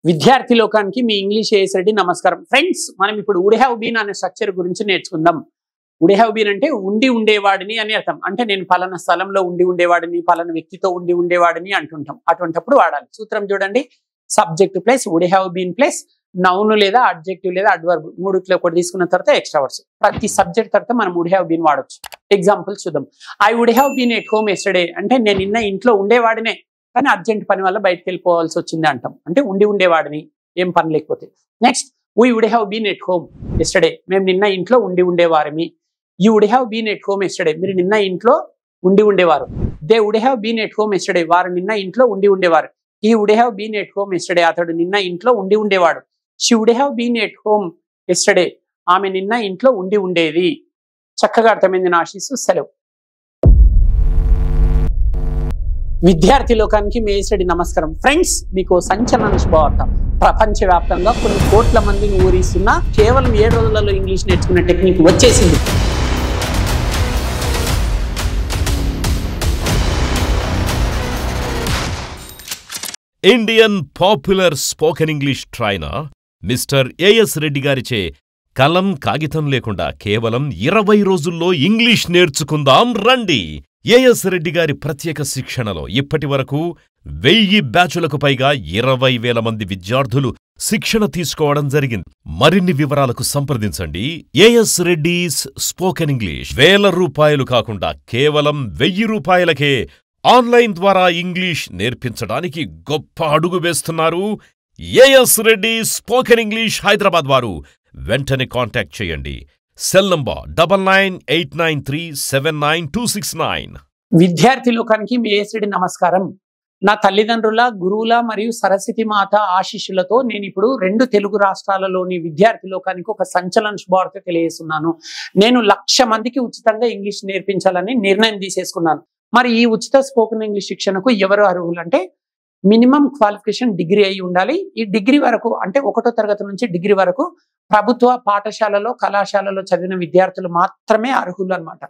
విద్యార్థి లోకానికి మీ ఇంగ్లీష్ ఏఎస్రెడ్డి నమస్కారం. ఫ్రెండ్స్, మనం ఇప్పుడు వుడ్ హ్యావ్ బీన్ అనే స్ట్రక్చర్ గురించి నేర్చుకుందాం. వుడ్ హ్యావ్ బీన్ అంటే ఉండి ఉండేవాడిని అని అర్థం. అంటే నేను పలానా స్థలంలో ఉండి ఉండేవాడిని, పలానా వ్యక్తితో ఉండి ఉండేవాడిని అంటుంటాం. అటువంటిప్పుడు వాడాలి. సూత్రం చూడండి, subject plus would have been plus noun లేదా అడ్జెక్టివ్ లేదా అడ్వర్బ్ మూడిట్లో ఒకటి తీసుకున్న తర్వాత ఎక్స్ట్రా వర్డ్స్. ప్రతి సబ్జెక్ట్ తర్వాత మనం వుడ్ హ్యావ్ బీన్ వాడొచ్చు. ఎగ్జాంపుల్స్ చూద్దాం. I would have been at home yesterday అంటే నేను నిన్న ఇంట్లో ఉండేవాడినే కానీ అర్జెంట్ పని వల్ల బయటకు వెళ్ళిపోవాల్సి వచ్చింది అంటాం. అంటే ఉండి ఉండేవాడిని ఏం పని లేకపోతే. Next, we would have been at home yesterday మేము నిన్న ఇంట్లో ఉండి ఉండేవారిమి. You would have been at home yesterday మీరు నిన్న ఇంట్లో ఉండి ఉండేవారు. They would have been at home yesterday వారు నిన్న ఇంట్లో ఉండి ఉండేవారు. He would have been at home yesterday అతడు నిన్న ఇంట్లో ఉండి ఉండేవాడు. She would have been at home yesterday ఆమె నిన్న ఇంట్లో ఉండి ఉండేది. చక్కగా అర్థమైంది నా ఆశీస్సు. సెలవు. విద్యార్థి లోకానికి మీ ఏఎస్రెడ్డి నమస్కారం. ఫ్రెండ్స్, మీకు సంచలన శుభవార్త. ప్రపంచవ్యాప్తంగా కొన్ని కోట్ల మందిని ఊరిస్తున్న కేవలం 7 రోజులలో ఇంగ్లీష్ నేర్చుకునే టెక్నిక్ వచ్చేసింది. Indian popular spoken English trainer mister A S Reddy గారిచే కలం కాగితం లేకుండా కేవలం 20 రోజుల్లో ఇంగ్లీష్ నేర్చుకుందాం రండి. ఏఎస్ రెడ్డి గారి ప్రత్యేక శిక్షణలో ఇప్పటి వరకు 1000 బ్యాచులకు పైగా 20,000 మంది విద్యార్థులు శిక్షణ తీసుకోవడం జరిగింది. మరిన్ని వివరాలకు సంప్రదించండి. As Reddy's spoken English. ₹1000 కాకుండా కేవలం ₹1000కే ఆన్లైన్ ద్వారా ఇంగ్లీష్ నేర్పించడానికి గొప్ప అడుగు వేస్తున్నారు AS Reddy spoken English Hyderabad వారు. వెంటనే కాంటాక్ట్ చేయండి. Cell number 9989379269. విద్యార్థి లోకానికి మీ ఏఎస్రెడ్డి నమస్కారం. నా తల్లిదండ్రుల, గురువుల మరియు సరస్వతి మాత ఆశీస్సులతో నేను ఇప్పుడు 2 తెలుగు రాష్ట్రాలలోని విద్యార్థి లోకానికి ఒక సంచలన శుభవార్త తెలియజేస్తున్నాను. నేను 1,00,000 మందికి ఉచితంగా ఇంగ్లీష్ నేర్పించాలని నిర్ణయం తీసేసుకున్నాను. మరి ఈ ఉచిత స్పోకెన్ ఇంగ్లీష్ శిక్షణకు ఎవరు అర్హులు అంటే మినిమం క్వాలిఫికేషన్ డిగ్రీ అయి ఉండాలి. ఈ డిగ్రీ వరకు అంటే 1వ తరగతి నుంచి డిగ్రీ వరకు ప్రభుత్వ పాఠశాలలో, కళాశాలలో చదివిన విద్యార్థులు మాత్రమే అర్హులు అన్నమాట.